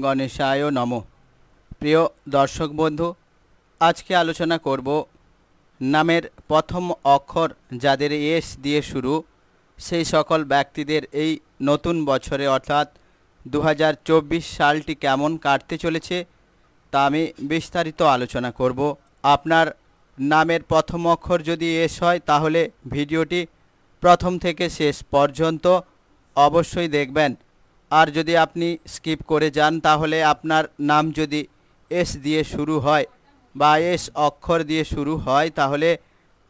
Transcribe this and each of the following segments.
গণেশায় নমঃ। প্রিয় দর্শক বন্ধু, আজকে আলোচনা করব নামের প্রথম অক্ষর যাদের এস দিয়ে শুরু সেই সকল ব্যক্তিদের এই নতুন বছরে অর্থাৎ 2024 সালটি কেমন কাটতে চলেছে তা আমি বিস্তারিত আলোচনা করব। আপনার নামের প্রথম অক্ষর যদি এস হয় তাহলে ভিডিওটি প্রথম থেকে শেষ পর্যন্ত অবশ্যই দেখবেন। আর যদি আপনি স্কিপ করে যান তাহলে আপনার নাম যদি এস দিয়ে শুরু হয় বা এস অক্ষর দিয়ে শুরু হয় তাহলে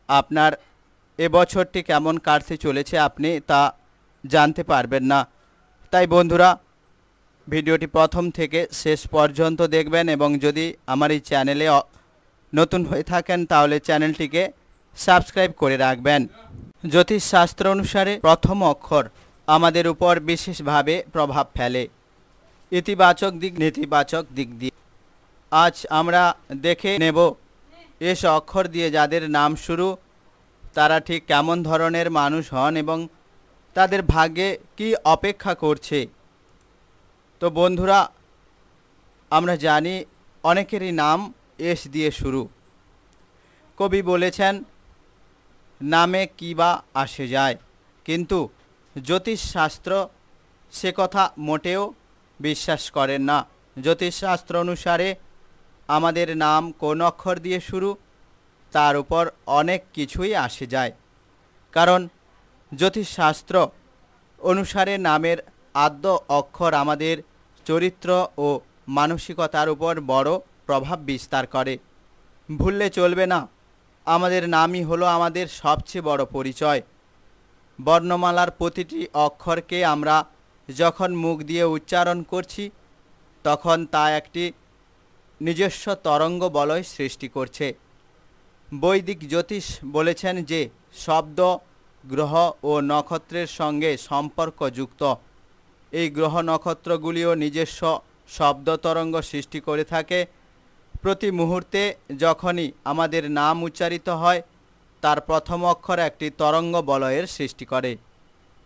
আপনার এবছরটি কেমন কাটতে চলেছে আপনি তা জানতে পারবেন না। তাই বন্ধুরা, ভিডিওটি প্রথম থেকে শেষ পর্যন্ত দেখবেন এবং যদি আমার এই চ্যানেলে নতুন হয়ে থাকেন তাহলে চ্যানেলটিকে সাবস্ক্রাইব করে রাখবেন। জ্যোতিষশাস্ত্র অনুসারে প্রথম অক্ষর আমাদের উপর বিশেষভাবে প্রভাব ফেলে, ইতিবাচক দিক নেতিবাচক দিক দিয়ে। আজ আমরা দেখে নেব এস অক্ষর দিয়ে যাদের নাম শুরু তারা ঠিক কেমন ধরনের মানুষ হন এবং তাদের ভাগ্যে কি অপেক্ষা করছে। তো বন্ধুরা, আমরা জানি অনেকেরই নাম এস দিয়ে শুরু। কবি বলেছেন নামে কী বা আসে যায়, কিন্তু জ্যোতিষশাস্ত্র সে কথা মোটেও বিশ্বাস করেন না। জ্যোতিষশাস্ত্র অনুসারে আমাদের নাম কোন অক্ষর দিয়ে শুরু তার উপর অনেক কিছুই আসে যায়, কারণ জ্যোতিষশাস্ত্র অনুসারে নামের আদ্য অক্ষর আমাদের চরিত্র ও মানসিকতার উপর বড় প্রভাব বিস্তার করে। ভুললে চলবে না, আমাদের নামই হলো আমাদের সবচেয়ে বড় পরিচয়। বর্ণমালার প্রতিটি অক্ষরকে আমরা যখন মুখ দিয়ে উচ্চারণ করছি তখন তা একটি নিজস্ব তরঙ্গ বলয় সৃষ্টি করছে। বৈদিক জ্যোতিষ বলেছেন যে শব্দ গ্রহ ও নক্ষত্রের সঙ্গে সম্পর্কযুক্ত। এই গ্রহ নক্ষত্রগুলিও নিজস্ব শব্দ তরঙ্গ সৃষ্টি করে থাকে। প্রতি মুহূর্তে যখনই আমাদের নাম উচ্চারিত হয় তার প্রথম অক্ষর একটি তরঙ্গ বলয়ের সৃষ্টি করে।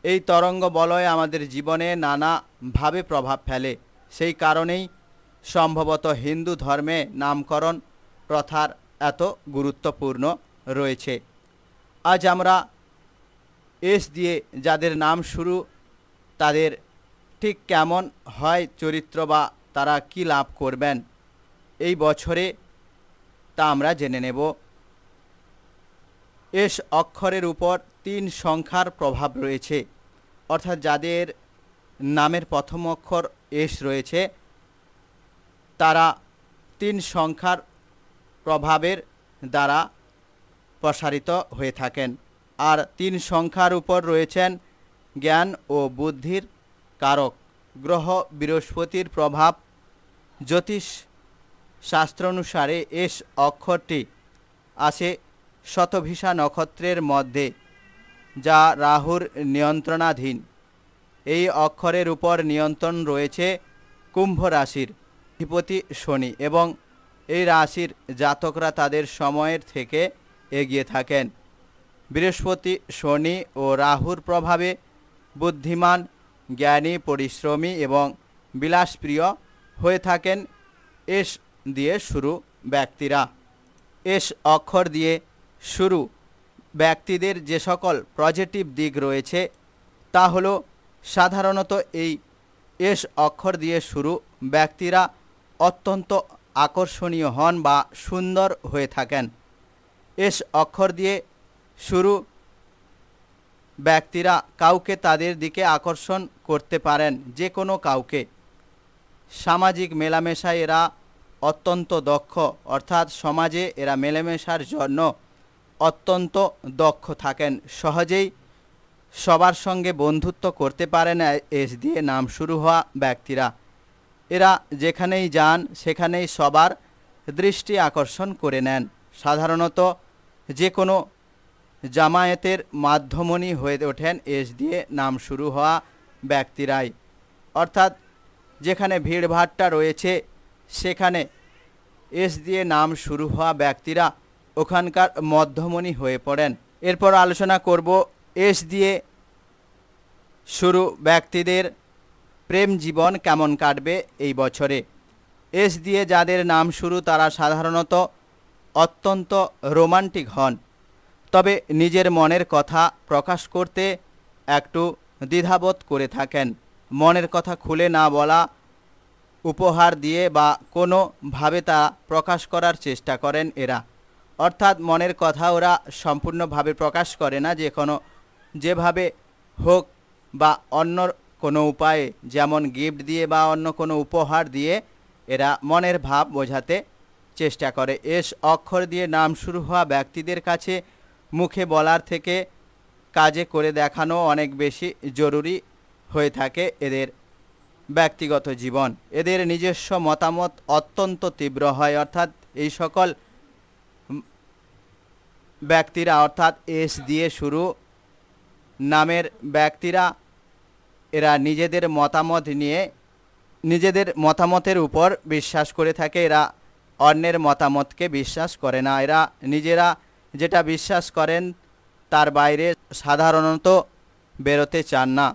এই তরঙ্গ বলয় আমাদের জীবনে নানাভাবে প্রভাব ফেলে। সেই কারণেই সম্ভবত হিন্দু ধর্মে নামকরণ প্রথার এত গুরুত্বপূর্ণ রয়েছে। আজ আমরা এস দিয়ে যাদের নাম শুরু তাদের ঠিক কেমন হয় চরিত্র বা তারা কি লাভ করবেন এই বছরে তা আমরা জেনে নেব। এস অক্ষরের উপর 3 সংখ্যার প্রভাব রয়েছে, অর্থাৎ যাদের নামের প্রথম অক্ষর এস রয়েছে তারা 3 সংখ্যার প্রভাবের দ্বারা প্রসারিত হয়ে থাকেন। আর 3 সংখ্যার উপর রয়েছেন জ্ঞান ও বুদ্ধির কারক গ্রহ বৃহস্পতির প্রভাব। জ্যোতিষ শাস্ত্র অনুসারে এস অক্ষরটি আছে শতভিষা নক্ষত্রের মধ্যে, যা রাহুর নিয়ন্ত্রণাধীন। এই অক্ষরের উপর নিয়ন্ত্রণ রয়েছে কুম্ভ রাশির অধিপতি শনি এবং এই রাশির জাতকরা তাদের সময়ের থেকে এগিয়ে থাকেন। বৃহস্পতি, শনি ও রাহুর প্রভাবে বুদ্ধিমান, জ্ঞানী, পরিশ্রমী এবং বিলাসপ্রিয় হয়ে থাকেন এস দিয়ে শুরু ব্যক্তিরা। এস অক্ষর দিয়ে শুরু ব্যক্তিদের যে সকল পজিটিভ দিক রয়েছে তা হলো সাধারণত এই এস অক্ষর দিয়ে শুরু ব্যক্তিরা অত্যন্ত আকর্ষণীয় হন বা সুন্দর হয়ে থাকেন। এস অক্ষর দিয়ে শুরু ব্যক্তিরা কাউকে তাদের দিকে আকর্ষণ করতে পারেন, যে কোনো কাউকে। সামাজিক মেলামেশায় এরা অত্যন্ত দক্ষ, অর্থাৎ সমাজে এরা মেলামেশার জন্য অত্যন্ত দক্ষ থাকেন। সহজেই সবার সঙ্গে বন্ধুত্ব করতে পারেন এস দিয়ে নাম শুরু হওয়া ব্যক্তিরা। এরা যেখানেই যান সেখানেই সবার দৃষ্টি আকর্ষণ করে নেন। সাধারণত যে কোনো জামায়াতের মাধ্যমই হয়ে ওঠেন এস দিয়ে নাম শুরু হওয়া ব্যক্তিরাই, অর্থাৎ যেখানে ভিড়ভাট্টা রয়েছে সেখানে এস দিয়ে নাম শুরু হওয়া ব্যক্তিরা ওখানকার মধ্যমণি হয়ে পড়েন। এরপর আলোচনা করব এস দিয়ে শুরু ব্যক্তিদের প্রেম জীবন কেমন কাটবে এই বছরে। এস দিয়ে যাদের নাম শুরু তারা সাধারণত অত্যন্ত রোমান্টিক হন, তবে নিজের মনের কথা প্রকাশ করতে একটু দ্বিধাবোধ করে থাকেন। মনের কথা খুলে না বলা, উপহার দিয়ে বা কোনোভাবে তা প্রকাশ করার চেষ্টা করেন এরা। অর্থাৎ মনের কথা ওরা সম্পূর্ণভাবে প্রকাশ করে না, যেভাবে হোক বা অন্য কোনো উপায়ে, যেমন গিফট দিয়ে বা অন্য কোনো উপহার দিয়ে এরা মনের ভাব বোঝাতে চেষ্টা করে। এস অক্ষর দিয়ে নাম শুরু হওয়া ব্যক্তিদের কাছে মুখে বলার থেকে কাজে করে দেখানো অনেক বেশি জরুরি হয়ে থাকে এদের ব্যক্তিগত জীবন। এদের নিজস্ব মতামত অত্যন্ত তীব্র হয়, অর্থাৎ এই সকল ব্যক্তিরা, অর্থাৎ এস দিয়ে শুরু নামের ব্যক্তিরা, এরা নিজেদের মতামতের উপর বিশ্বাস করে থাকে। এরা অন্যের মতামতকে বিশ্বাস করে না। এরা নিজেরা যেটা বিশ্বাস করেন তার বাইরে সাধারণত বেরোতে চান না।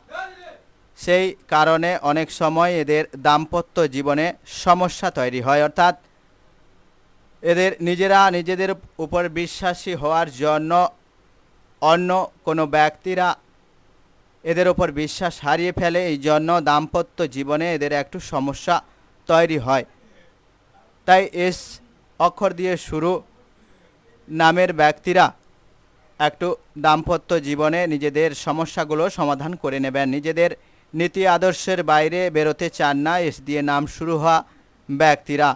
সেই কারণে অনেক সময় এদের দাম্পত্য জীবনে সমস্যা তৈরি হয়। অর্থাৎ এদের নিজেদের উপর বিশ্বাসী হওয়ার জন্য অন্য কোনো ব্যক্তিরা এদের ওপর বিশ্বাস হারিয়ে ফেলে। এই জন্য দাম্পত্য জীবনে এদের একটু সমস্যা তৈরি হয়। তাই এস অক্ষর দিয়ে শুরু নামের ব্যক্তিরা একটু দাম্পত্য জীবনে নিজেদের সমস্যাগুলো সমাধান করে নেবেন। নিজেদের নীতি আদর্শের বাইরে বেরোতে চান না এস দিয়ে নাম শুরু হওয়া ব্যক্তিরা।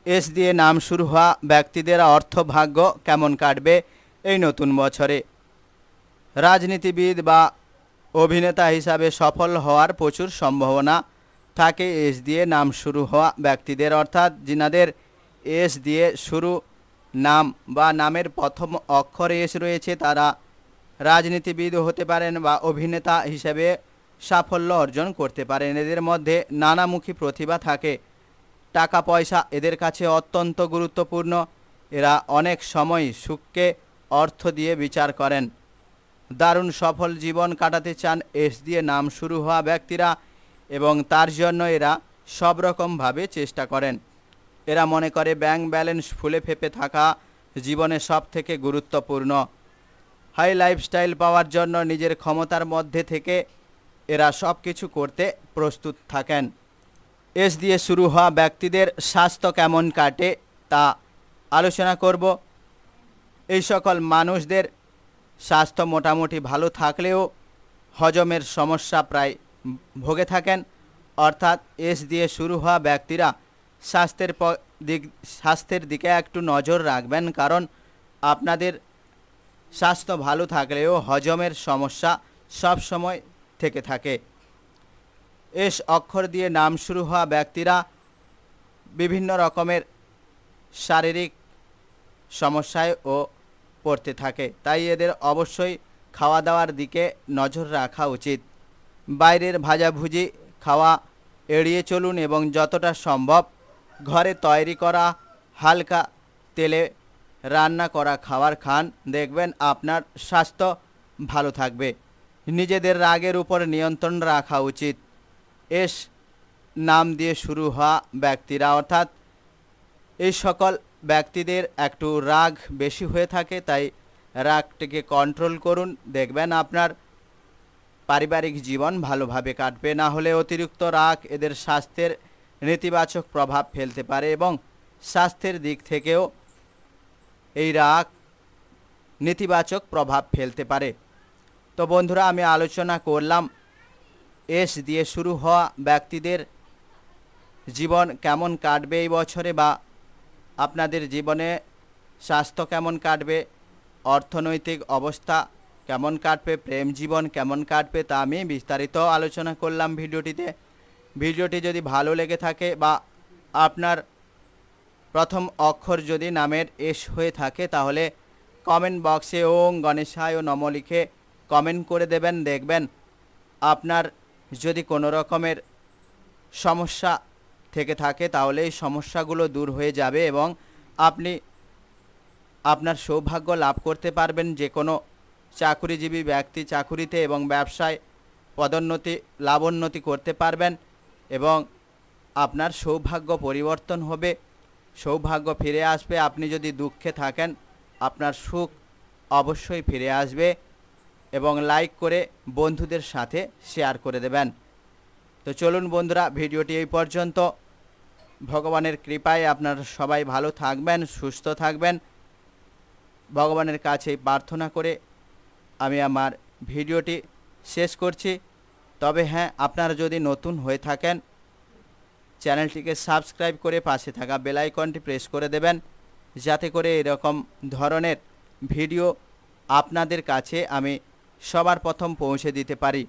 এস দিয়ে নাম শুরু হওয়া ব্যক্তিদের অর্থভাগ্য কেমন কাটবে এই নতুন বছরে। রাজনীতিবিদ বা অভিনেতা হিসাবে সফল হওয়ার প্রচুর সম্ভাবনা থাকে এস দিয়ে নাম শুরু হওয়া ব্যক্তিদের। অর্থাৎ যিনাদের এস দিয়ে শুরু নাম বা নামের প্রথম অক্ষর এস রয়েছে তারা রাজনীতিবিদ হতে পারেন বা অভিনেতা হিসেবে সাফল্য অর্জন করতে পারেন। এদের মধ্যে নানামুখী প্রতিভা থাকে। টাকা পয়সা এদের কাছে অত্যন্ত গুরুত্বপূর্ণ। এরা অনেক সময় সুখকে অর্থ দিয়ে বিচার করেন। দারুণ সফল জীবন কাটাতে চান এস দিয়ে নাম শুরু হওয়া ব্যক্তিরা এবং তার জন্য এরা সব রকমভাবে চেষ্টা করেন। এরা মনে করে ব্যাংক ব্যালেন্স ফুলে ফেঁপে থাকা জীবনে সব থেকে গুরুত্বপূর্ণ। হাই লাইফস্টাইল পাওয়ার জন্য নিজের ক্ষমতার মধ্যে থেকে এরা সব কিছু করতে প্রস্তুত থাকেন। এস দিয়ে শুরু হওয়া ব্যক্তিদের স্বাস্থ্য কেমন কাটে তা আলোচনা করব। এই সকল মানুষদের স্বাস্থ্য মোটামুটি ভালো থাকলেও হজমের সমস্যা প্রায় ভোগে থাকেন। অর্থাৎ এস দিয়ে শুরু হওয়া ব্যক্তিরা স্বাস্থ্যের দিকে একটু নজর রাখবেন, কারণ আপনাদের স্বাস্থ্য ভালো থাকলেও হজমের সমস্যা সব সময় থেকে থাকে। এস অক্ষর দিয়ে নাম শুরু হওয়া ব্যক্তিরা বিভিন্ন রকমের শারীরিক সমস্যায় পড়তে থাকে, তাই এদের অবশ্যই খাওয়া দাওয়ার দিকে নজর রাখা উচিত। বাইরের ভাজাভুজি খাওয়া এড়িয়ে চলুন এবং যতটা সম্ভব ঘরে তৈরি করা হালকা তেলে রান্না করা খাবার খান, দেখবেন আপনার স্বাস্থ্য ভালো থাকবে। নিজেদের রাগের উপর নিয়ন্ত্রণ রাখা উচিত। এস নাম দিয়ে শুরু হওয়া ব্যক্তিরা, অর্থাৎ এই সকল ব্যক্তিদের একটু রাগ বেশি হয়ে থাকে, তাই রাগটিকে কন্ট্রোল করুন, দেখবেন আপনার পারিবারিক জীবন ভালোভাবে কাটবে। না হলে অতিরিক্ত রাগ এদের স্বাস্থ্যের নেতিবাচক প্রভাব ফেলতে পারে এবং স্বাস্থ্যের দিক থেকেও এই রাগ নেতিবাচক প্রভাব ফেলতে পারে। তো বন্ধুরা, আমি আলোচনা করলাম এস দিয়ে শুরু হওয়া ব্যক্তিদের জীবন কেমন কাটবে এই বছরে, বা আপনাদের জীবনে স্বাস্থ্য কেমন কাটবে, অর্থনৈতিক অবস্থা কেমন কাটবে, প্রেম জীবন কেমন কাটবে, তা আমি বিস্তারিত আলোচনা করলাম ভিডিওটিতে। ভিডিওটি যদি ভালো লেগে থাকে বা আপনার প্রথম অক্ষর যদি নামের এস হয়ে থাকে তাহলে কমেন্ট বক্সে ওং গণেশায় নমঃ লিখে কমেন্ট করে দেবেন। দেখবেন আপনার যদি কোনো রকমের সমস্যা থেকে থাকে তাহলে এই সমস্যাগুলো দূর হয়ে যাবে এবং আপনি আপনার সৌভাগ্য লাভ করতে পারবেন। যে কোনো চাকুরিজীবী ব্যক্তি চাকুরিতে এবং ব্যবসায় পদোন্নতি লাভোন্নতি করতে পারবেন এবং আপনার সৌভাগ্য পরিবর্তন হবে, সৌভাগ্য ফিরে আসবে। আপনি যদি দুঃখে থাকেন আপনার সুখ অবশ্যই ফিরে আসবে এবং লাইক করে বন্ধুদের সাথে শেয়ার করে দেবেন। তো চলুন বন্ধুরা, ভিডিওটি এই পর্যন্ত। ভগবানের কৃপায় আপনারা সবাই ভালো থাকবেন, সুস্থ থাকবেন, ভগবানের কাছে প্রার্থনা করে আমি আমার ভিডিওটি শেষ করছি। তবে হ্যাঁ, আপনারা যদি নতুন হয়ে থাকেন চ্যানেলটিকে সাবস্ক্রাইব করে পাশে থাকা বেল আইকনটি প্রেস করে দেবেন, যাতে করে এরকম ধরনের ভিডিও আপনাদের কাছে আমি সবার প্রথম পৌঁছে দিতে পারি।